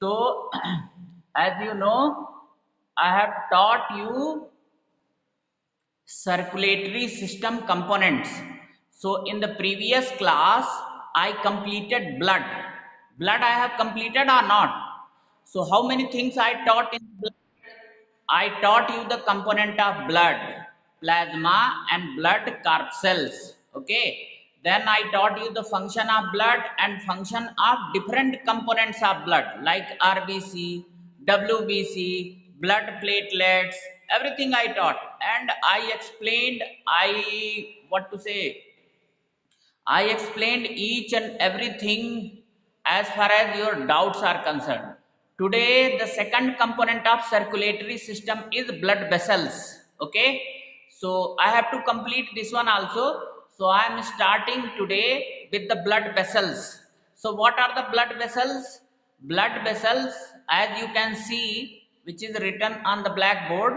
So, as you know, I have taught you circulatory system components. So, in the previous class, I completed blood. Blood I have completed or not? So, how many things I taught in blood? I taught you the component of blood, plasma and blood corpuscles. Okay. Then I taught you the function of blood and function of different components of blood like RBC, WBC, blood platelets, everything I taught. And I explained, I explained each and everything as far as your doubts are concerned. Today, the second component of circulatory system is blood vessels. Okay. So, I have to complete this one also. So, I am starting today with the blood vessels. So, what are the blood vessels? Blood vessels, as you can see, which is written on the blackboard,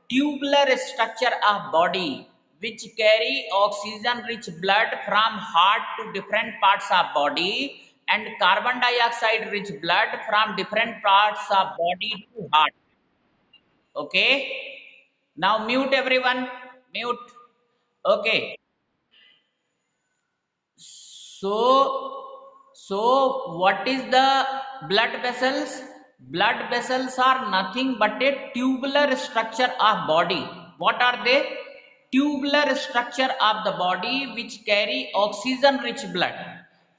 tubular structure of body which carry oxygen rich blood from heart to different parts of body and carbon dioxide rich blood from different parts of body to heart. Okay. Now mute everyone. Mute. Okay. So what is the blood vessels? Blood vessels are nothing but a tubular structure of body. What are they? Tubular structure of the body which carry oxygen rich blood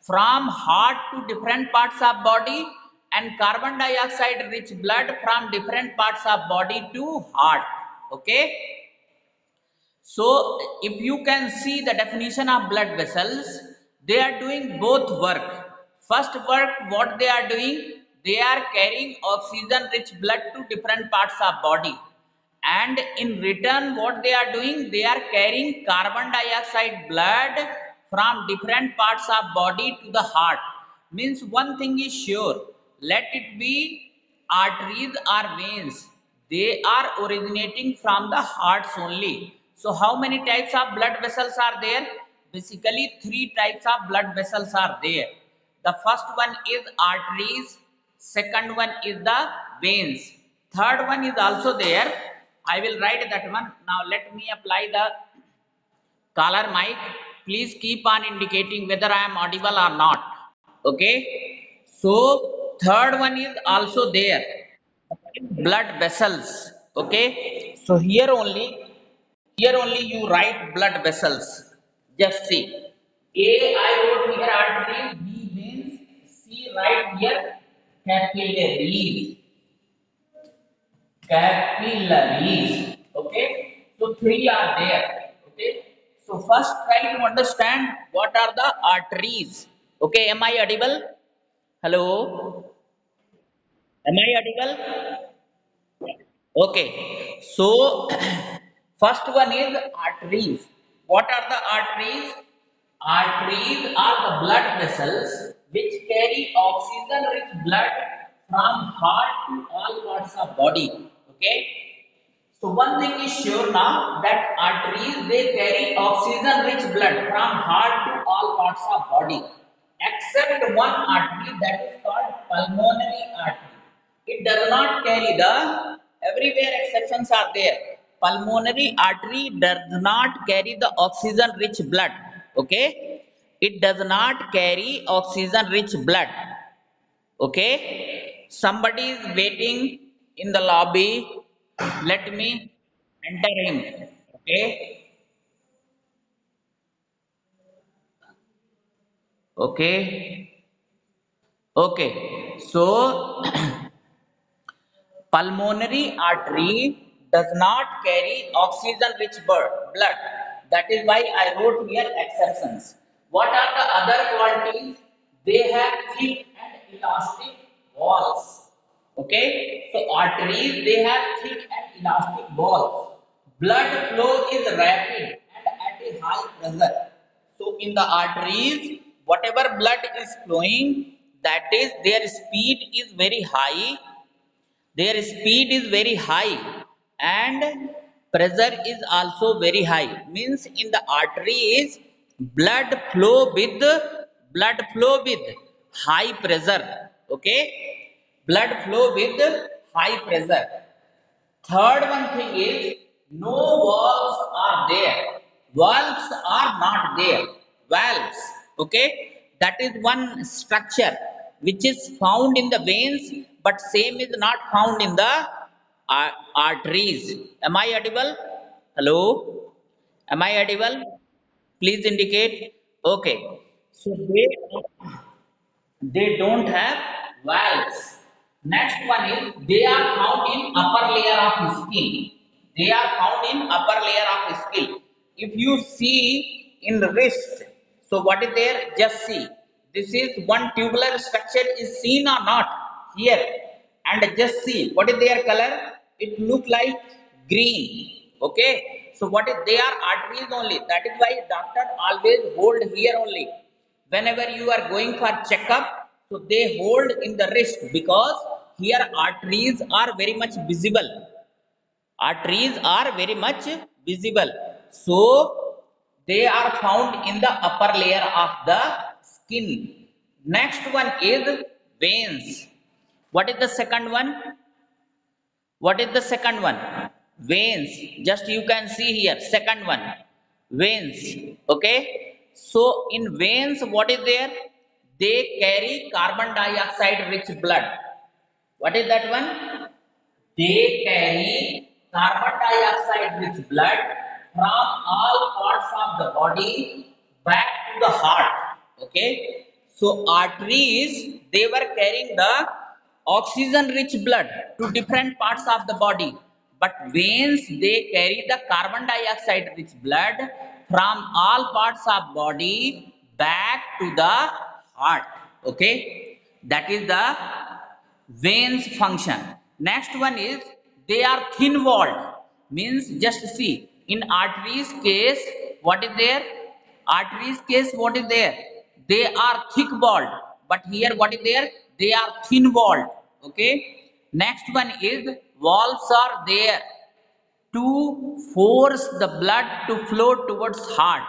from heart to different parts of body and carbon dioxide rich blood from different parts of body to heart. Okay. So, if you can see the definition of blood vessels, they are doing both work. First work, what they are doing, they are carrying oxygen rich blood to different parts of body. And in return, what they are doing, they are carrying carbon dioxide blood from different parts of body to the heart. Means one thing is sure, let it be arteries or veins, they are originating from the hearts only. So how many types of blood vessels are there? Basically three types of blood vessels are there. The first one is arteries, second one is the veins, third one is also there. I will write that one. Now let me apply the caller mic. Please keep on indicating whether I am audible or not. Okay. So third one is also there. Blood vessels. Okay. So here only you write blood vessels. Just see. A I wrote here arteries, B veins, C right here capillaries. Capillaries. Okay. So three are there. Okay. So first try to understand what are the arteries. Okay. Am I audible? Hello. Am I audible? Okay. So first one is arteries. What are the arteries? Arteries are the blood vessels which carry oxygen rich blood from heart to all parts of body. Okay. So one thing is sure now that arteries they carry oxygen rich blood from heart to all parts of body except one artery that is called pulmonary artery. It does not carry the everywhere exceptions are there. Pulmonary artery does not carry the oxygen rich blood. Okay. It does not carry oxygen rich blood. Okay. Somebody is waiting in the lobby. Let me enter him. Okay. Okay. Okay. So pulmonary artery does not carry oxygen rich blood. That is why I wrote here exceptions. What are the other qualities? They have thick and elastic walls. Okay. So arteries they have thick and elastic walls. Blood flow is rapid and at a high pressure. So in the arteries, whatever blood is flowing, that is their speed is very high, and pressure is also very high. Means in the arteries blood flow with high pressure. Okay. blood flow with high pressure. Third one thing is no valves are there. Valves are not there. Valves, okay? That is one structure which is found in the veins, but same is not found in the arteries. Am I audible? Hello? Am I audible? Please indicate. Okay. So they don't have valves. Next one is they are found in upper layer of skin. They are found in upper layer of skin. If you see in wrist, so what is there? Just see. This is one tubular structure is seen or not here, and just see what is their color. It look like green. Okay. So what is they are arteries only. That is why doctor always hold here only whenever you are going for checkup, so they hold in the wrist because here arteries are very much visible. Arteries are very much visible, so they are found in the upper layer of the skin. Next one is veins. What is the second one? What is the second one? Veins. Just you can see here, second one, veins. Okay. So in veins, what is there? They carry carbon dioxide rich blood. What is that one? They carry carbon dioxide rich blood from all parts of the body back to the heart. Okay. So arteries, they were carrying the oxygen rich blood to different parts of the body, but veins, they carry the carbon dioxide rich blood from all parts of body back to the heart. Okay. That is the veins function. Next one is they are thin walled. Means just see in arteries case what is there? Arteries case what is there? They are thick walled, but here what is there? They are thin walled. Okay. Next one is valves are there to force the blood to flow towards heart.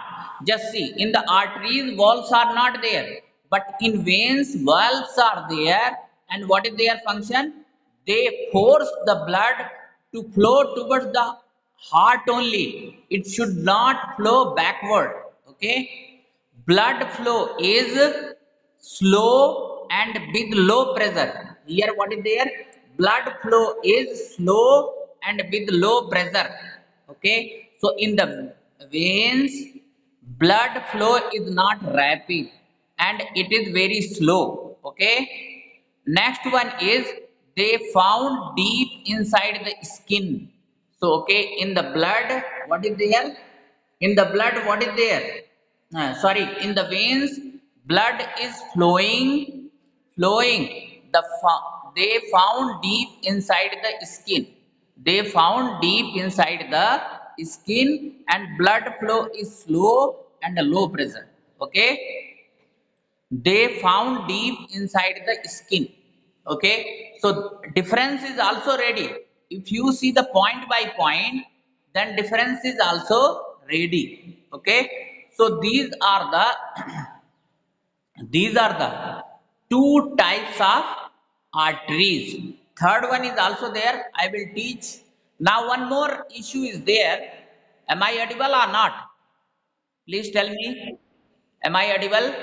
Just see in the arteries valves are not there, but in veins valves are there. And what is their function? They force the blood to flow towards the heart only. It should not flow backward. Okay. Blood flow is slow and with low pressure. Here what is there? Blood flow is slow and with low pressure. Okay. So in the veins, blood flow is not rapid and it is very slow. Okay. Next one is they found deep inside the skin. So okay, in the blood, what is there? In the blood, what is there? Sorry, in the veins, blood is flowing. They found deep inside the skin. They found deep inside the skin, and blood flow is slow and low pressure. Okay. They found deep inside the skin. Okay. So difference is also ready. If you see the point by point, then difference is also ready. Okay. So these are the two types of arteries. Third one is also there, I will teach. Now one more issue is there. Am I audible or not? Please tell me. Am I audible?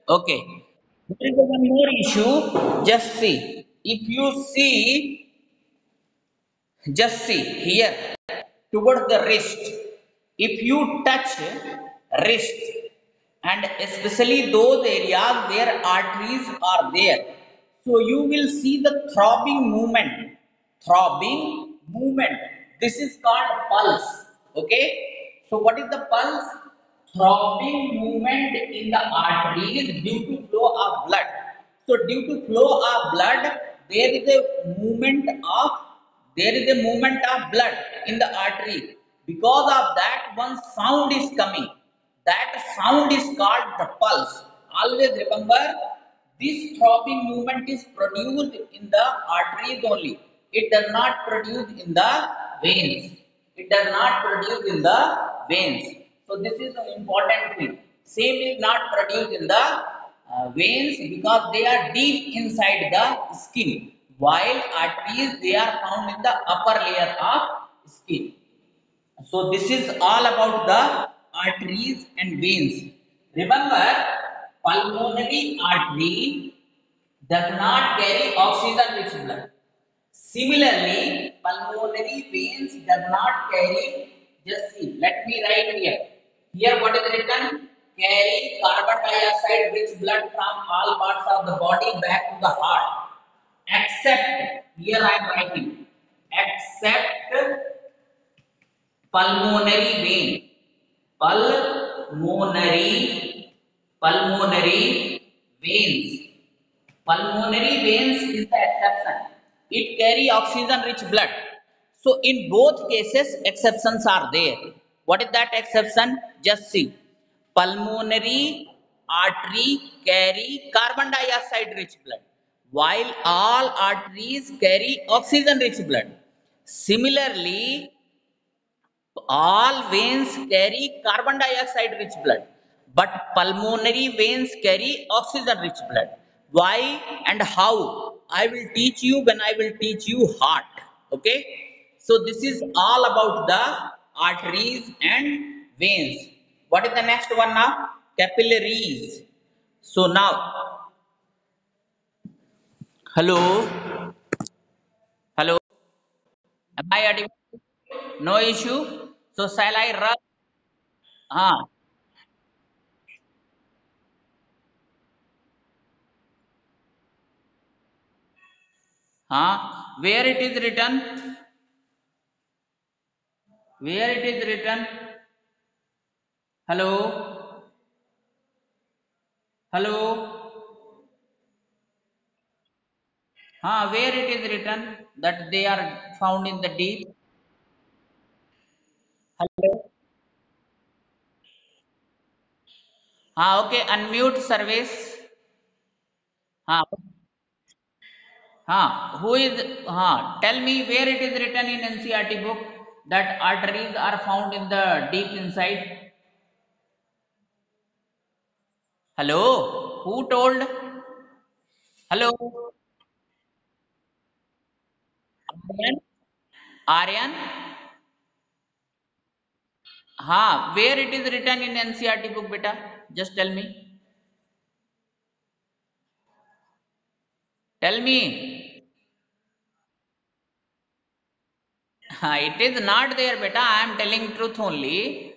Okay. There is one more issue. Just see. If you see, just see here towards the wrist. If you touch wrist, and especially those areas where arteries are there, so you will see the throbbing movement. Throbbing movement. This is called pulse. Okay. So what is the pulse? Throbbing movement in the arteries due to flow of blood. So due to flow of blood, there is a movement of blood in the artery. Because of that, one sound is coming. That sound is called the pulse. Always remember, this throbbing movement is produced in the arteries only. It does not produce in the veins. It does not produce in the veins. So this is an important thing. Same is not produced in the veins because they are deep inside the skin. while arteries they are found in the upper layer of skin. So this is all about the arteries and veins. Remember, pulmonary artery does not carry oxygen rich blood. Similarly, pulmonary veins does not carry, just see, let me write here. Here what is written? Carry carbon dioxide rich blood from all parts of the body back to the heart. Except, here I am writing, except pulmonary vein. Pulmonary, pulmonary veins. Pulmonary veins is the exception. It carry oxygen rich blood. So in both cases exceptions are there. What is that exception? Just see. Pulmonary artery carry carbon dioxide rich blood while all arteries carry oxygen rich blood. Similarly, all veins carry carbon dioxide rich blood, but pulmonary veins carry oxygen rich blood. Why and how? I will teach you when I will teach you heart. Okay, so this is all about the arteries and veins. What is the next one now? Capillaries. So now, hello, hello, am I audible? No issue. So shall I rub? Ah, where it is written? Where it is written? Hello? Hello? Where it is written that they are found in the deep? Hello? Okay, unmute service. हाँ, who is, tell me where it is written in NCERT book that arteries are found in the deep inside. Hello? Who told? Hello? Aryan? Aryan? Where it is written in NCERT book, beta? Just tell me. Tell me. It is not there, beta. I am telling truth only.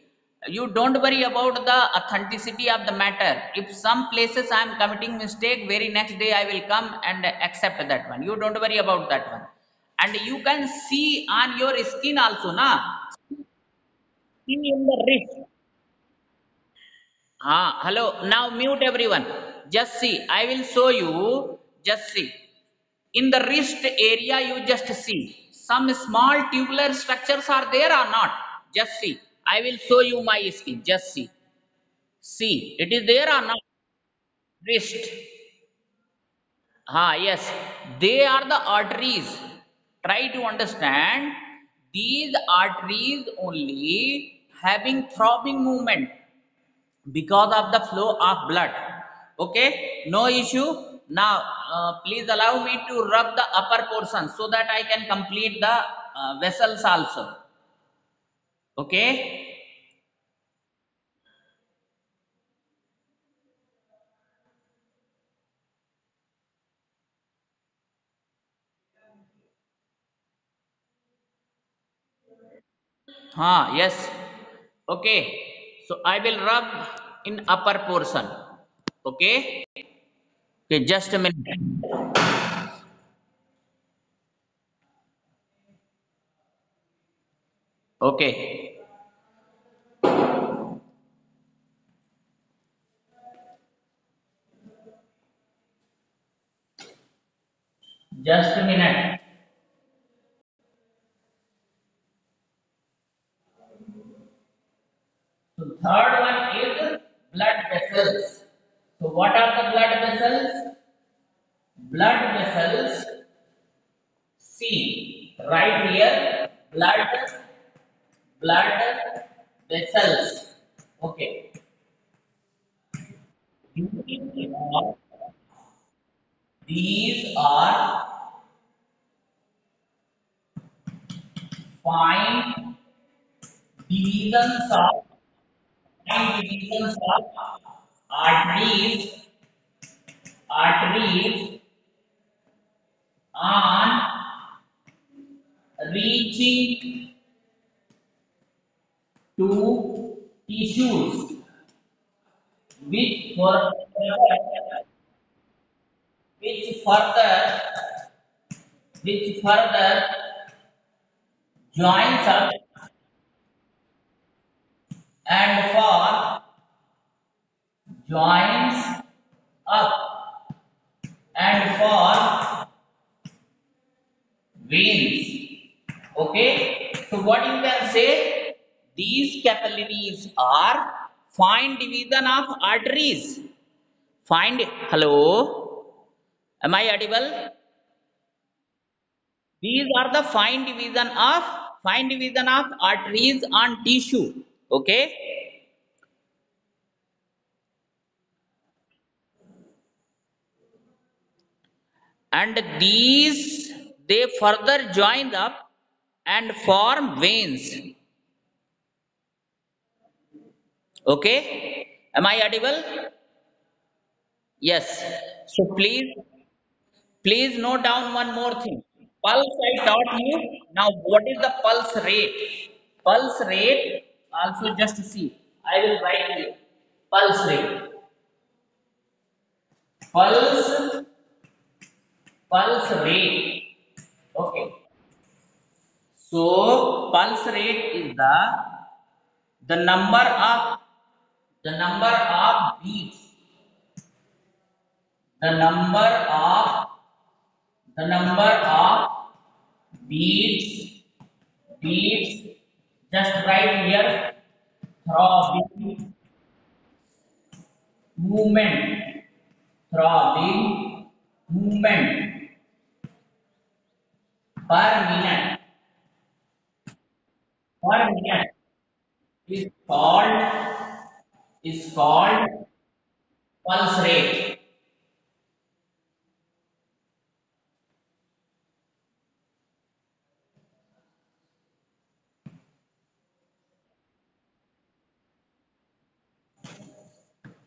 You don't worry about the authenticity of the matter. If some places I am committing mistake, very next day I will come and accept that one. You don't worry about that one. And you can see on your skin also, na? See in the wrist. Hello. Now mute everyone. Just see. I will show you. Just see. In the wrist area, you just see some small tubular structures are there or not. Just see. I will show you my skin. Just see. See, it is there or not? Wrist. Yes. They are the arteries. Try to understand. These arteries only having throbbing movement because of the flow of blood. Okay, no issue. Now please allow me to rub the upper portion so that I can complete the vessels also. Okay. Yes. Okay, so I will rub in upper portion. Okay. Okay, just a minute. Okay, just a minute. So third one is blood vessels. So what are the blood vessels? Blood vessels. See, right here, blood vessels. Okay. These are find divisions of arteries on reaching to tissues which further which further which further joins up and for joins up and for veins. Okay, so what you can say, these capillaries are fine division of arteries. Find, hello, am I audible? These are the fine division of arteries on tissue. Okay, and these they further join up and form veins. Okay, am I audible? Yes. So please note down one more thing. Pulse I taught you. Now what is the pulse rate? Pulse rate also, just see, I will write here pulse rate. Pulse pulse rate. Okay. So pulse rate is the number of beats, the number of the number of beats, just write here throbbing movement, throbbing movement per minute is called pulse rate.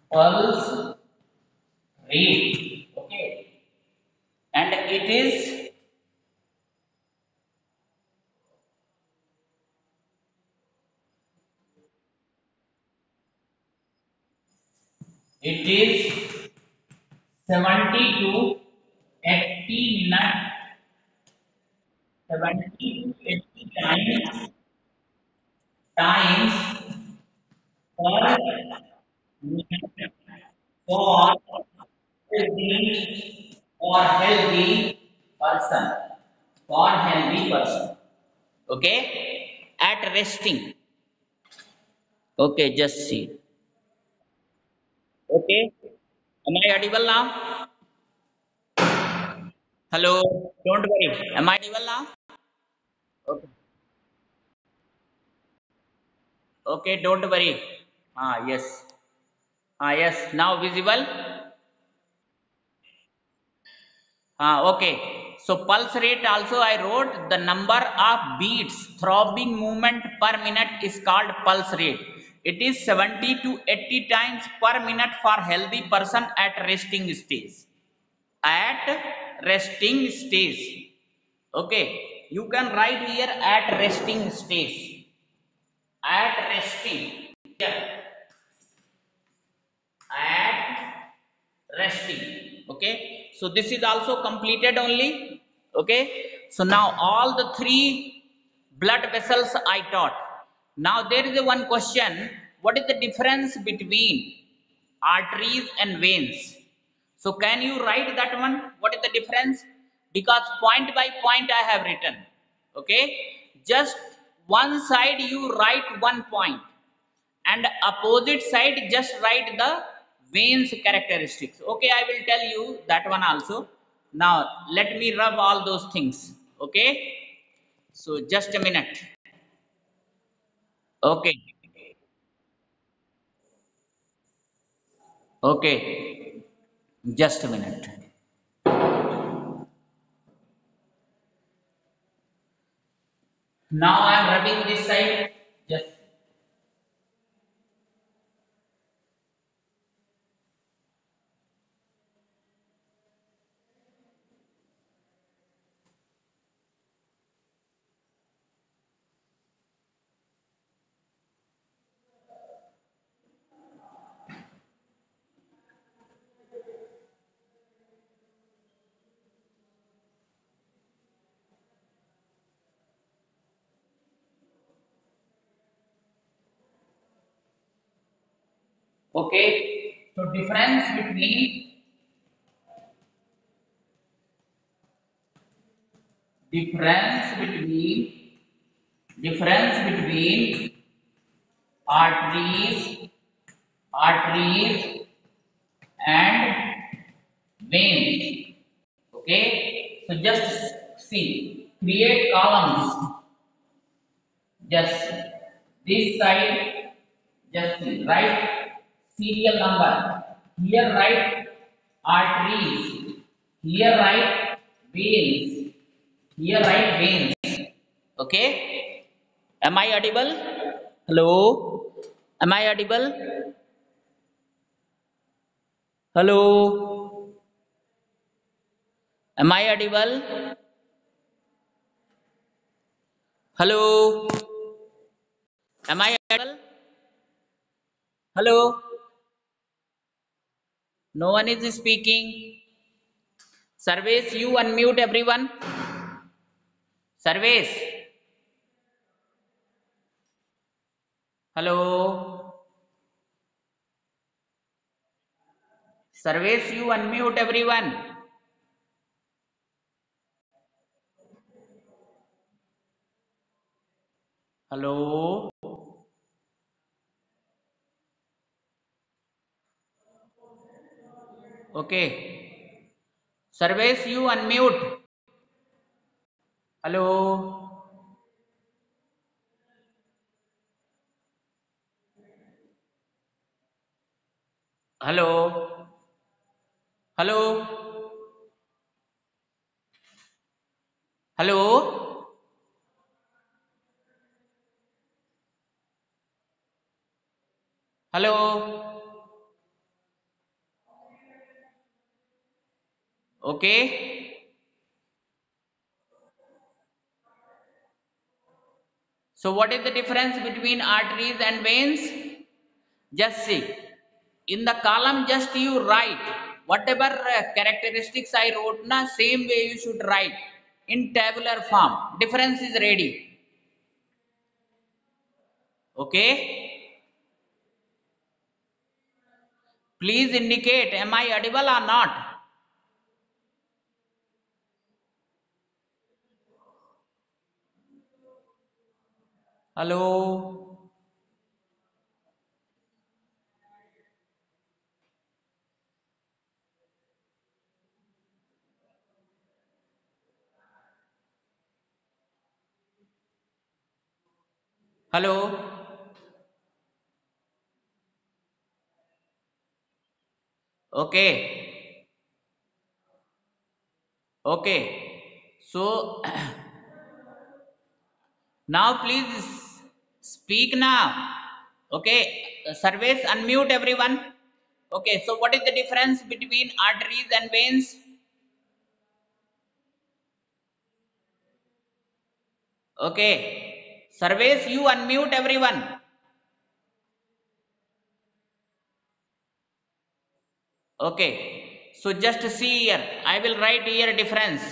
Pulse rate. Okay, and it is 70 to 80 minutes, 70 to 80 times per minute for healthy person, okay, at resting. Okay, just see. Okay, am I audible now? Hello, don't worry, am I audible now? Okay, okay, don't worry. Yes, yes, now visible. Okay, so pulse rate also I wrote, the number of beats, throbbing movement per minute is called pulse rate. It is 70 to 80 times per minute for healthy person at resting stage. At resting stage. Okay, you can write here at resting stage. At resting. Here. At resting. Okay, so this is also completed only. Okay, so now all the three blood vessels I taught. Now there is a one question, what is the difference between arteries and veins? So can you write that one, what is the difference? Because point by point I have written. Okay, just one side you write one point and opposite side just write the veins characteristics. Okay, I will tell you that one also. Now let me rub all those things. Okay, so just a minute. Okay, okay, just a minute. Now I am rubbing this side. Just okay. So difference between difference between arteries arteries and veins. Okay. So just see, create columns. Just this side, just see, write serial number. Here write arteries. Here write veins. Here write veins. Okay. Am I audible? Hello. Am I audible? Hello. Am I audible? Hello. Am I audible? Hello. No one is speaking. Service, you unmute everyone. Service. Hello. Service, you unmute everyone. Hello. Okay. Service, you unmute. Hello. Hello. Hello. Hello. Hello. Okay. So what is the difference between arteries and veins? Just see. In the column, just you write whatever characteristics I wrote, na same way you should write in tabular form. Difference is ready. Okay. Please indicate, am I audible or not? Hello. Hello. Okay. Okay. So now please speak now. Okay. Service, unmute everyone. Okay. So what is the difference between arteries and veins? Okay. Service, you unmute everyone. Okay. So just see here. I will write here difference.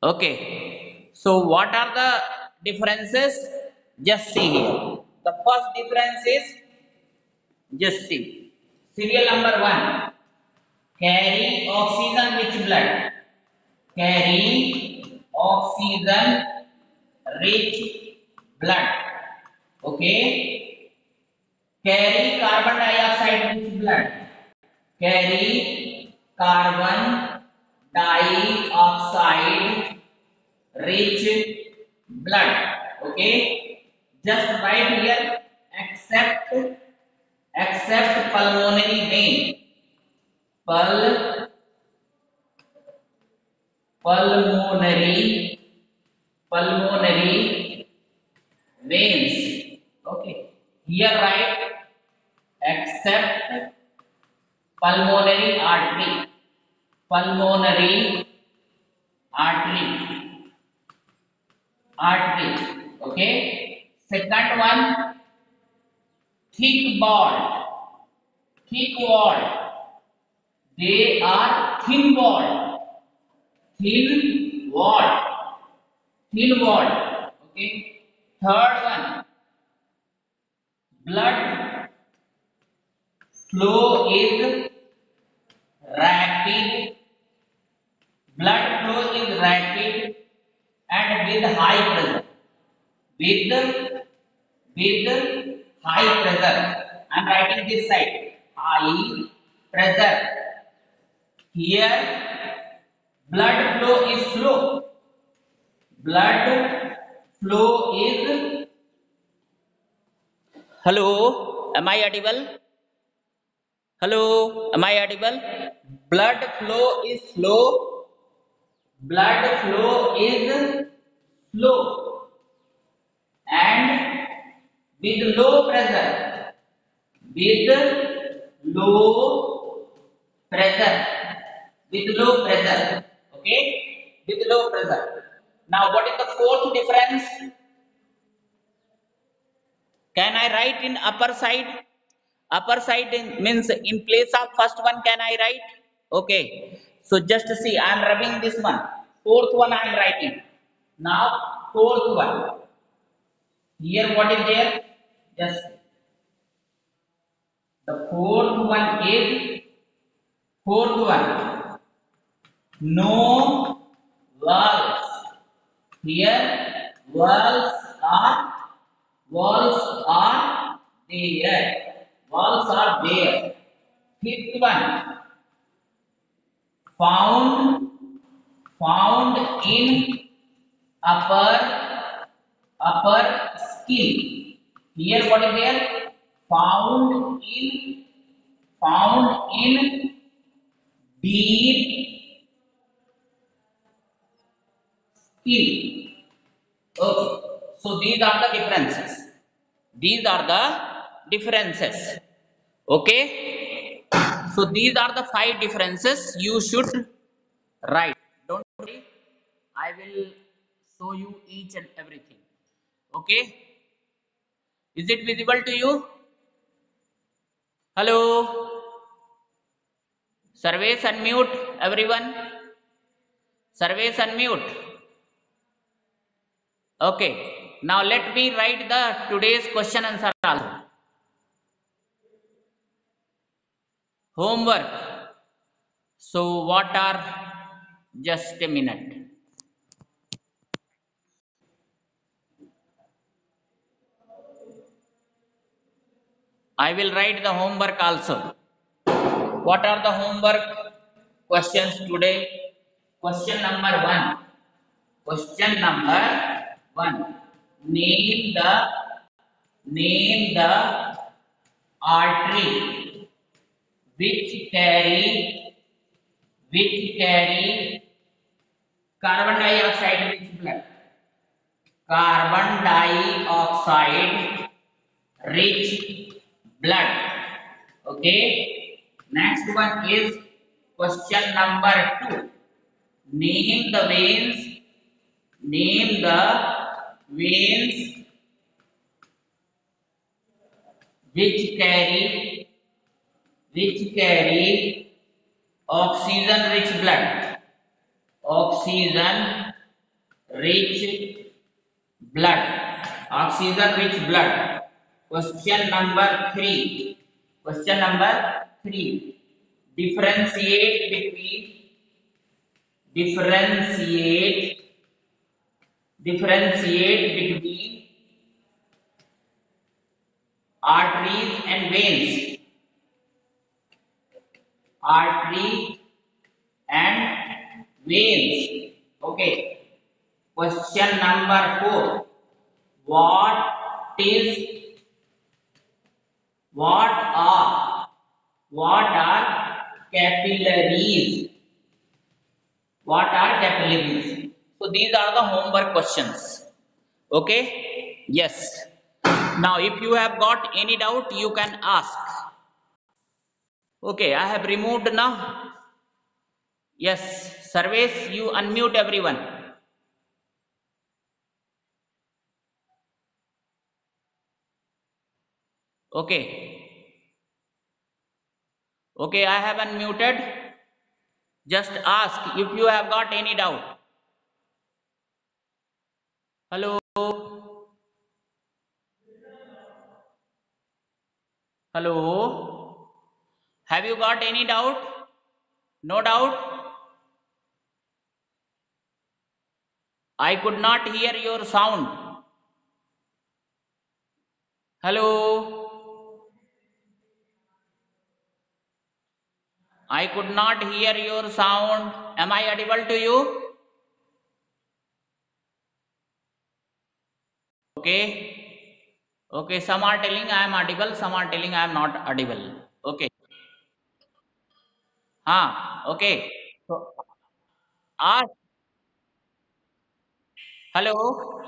Okay. So what are the differences? Just see here. The first difference is, just see. Serial number one. Carry oxygen rich blood. Carry oxygen rich blood. Okay. Carry carbon dioxide rich blood. Carry carbon dioxide rich blood. Okay. Just write here except pulmonary vein. pul pulmonary veins. Okay, here write except pulmonary artery, pulmonary artery, artery. Okay, second one, thick walled, thick walled, they are thin walled, thin walled, thin walled. Okay, third one, blood flow is rapid, blood flow is rapid and with high pressure, with high pressure. I am writing this side, high pressure. Here blood flow is slow, blood flow is, hello, am I audible? Hello, am I audible? Blood flow is slow, blood flow is slow and with low pressure, with low pressure, with low pressure. Okay, with low pressure. Now what is the fourth difference? Can I write in upper side? Upper side means in place of first one, can I write? Okay, so just see, I am rubbing this one, fourth one I am writing. Now fourth one, here what is there? Just the fourth one is, fourth one, no walls. Here walls are, walls are there, walls are there. Fifth one, found, found in upper, upper skin. Here what is there? Found in, found in deep skin. Okay, so these are the differences. These are the differences. Okay, so these are the 5 differences you should write. Don't worry, I will show you each and everything. Okay, is it visible to you? Hello, surveys unmute everyone, surveys unmute. Okay, now let me write the today's question answer also. Homework. So what are, just a minute. I will write the homework also. What are the homework questions today? Question number 1. Question number 1. Name the artery which carry carbon dioxide rich blood. Carbon dioxide rich blood. Okay. Next one is question number 2. Name the veins. Name the veins which carry oxygen rich blood. Oxygen rich blood. Oxygen rich blood. Question number 3. Question number 3. Differentiate between arteries and veins. Artery and veins. Okay. Question number 4. What are capillaries. What are capillaries? So these are the homework questions. Okay? Yes. Now, if you have got any doubt, you can ask. Okay, I have removed now. Yes, Sarvesh, you unmute everyone. Okay. Okay, I have unmuted. Just ask if you have got any doubt. Hello. Hello. Have you got any doubt? No doubt? I could not hear your sound. Hello. I could not hear your sound. Am I audible to you? Okay. Okay. Some are telling I am audible. Some are telling I am not audible. Okay. Okay. So ask. Hello.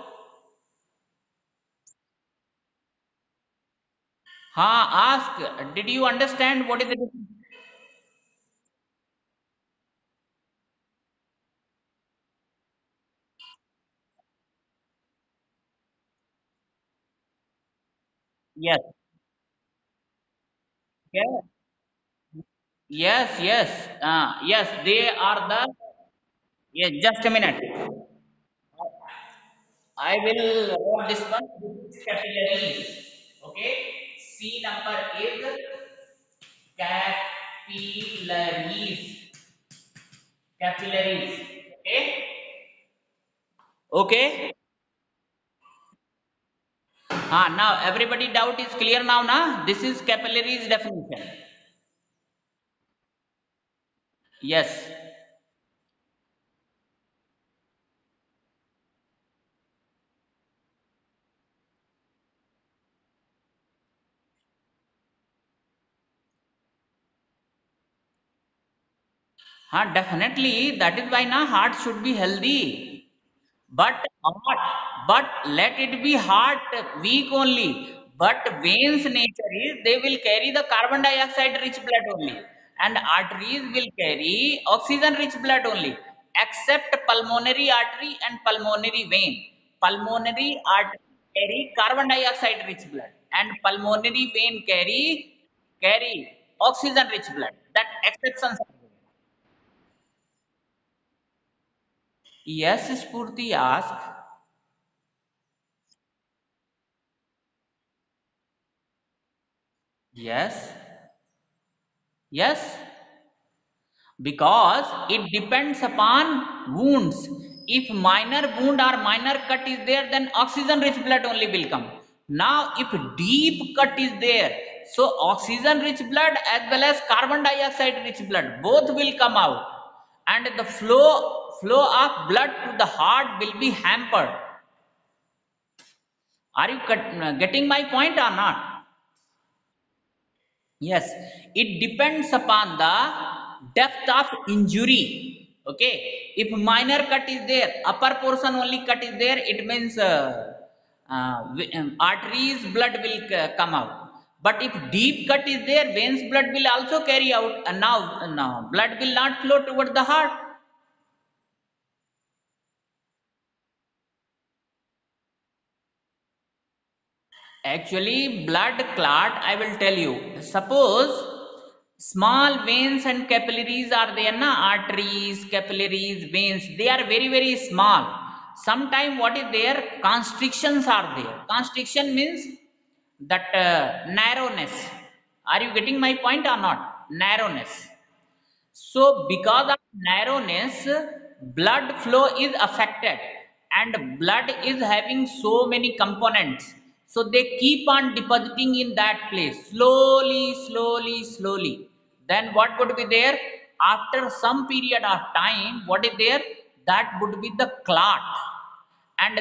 Ask. Did you understand what is the difference? Yes. Yeah. Yes. Yes. Yes. They are the. Yes. Just a minute. I will write this one. This is capillaries. Okay. C number is capillaries. Capillaries. Okay. Okay. Now everybody doubt is clear now, na? This is capillaries definition. Yes. Definitely. That is why na heart should be healthy. But but let it be heart weak only. But veins nature is they will carry the carbon dioxide rich blood only, and arteries will carry oxygen rich blood only, except pulmonary artery and pulmonary vein. Pulmonary artery carry carbon dioxide rich blood, and pulmonary vein carry oxygen rich blood. That exceptions are there. Yes, Spurti ask. Yes, yes, because it depends upon wounds. If minor wound or minor cut is there, then oxygen rich blood only will come. Now, if deep cut is there, so oxygen rich blood as well as carbon dioxide rich blood both will come out, and the flow of blood to the heart will be hampered. Are you getting my point or not? Yes, it depends upon the depth of injury. Okay, if minor cut is there, upper portion only cut is there, it means arteries blood will come out. But if deep cut is there, veins blood will also carry out, and now blood will not flow towards the heart. Actually, blood clot, I will tell you. Suppose small veins and capillaries are there, na? Arteries, capillaries, veins, they are very, very small. Sometime what is there? Constrictions are there. Constriction means that narrowness. Are you getting my point or not? Narrowness. So, because of narrowness, blood flow is affected, and blood is having so many components. So, they keep on depositing in that place slowly, slowly, slowly. Then, what would be there? After some period of time, what is there? That would be the clot. And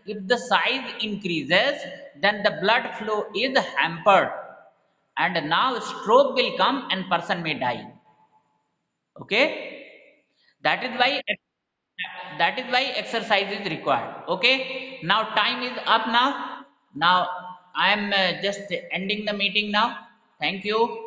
if the size increases, then the blood flow is hampered. And now, stroke will come and person may die. Okay, that is why exercise is required. Okay, now time is up. Now I am just ending the meeting now. Thank you.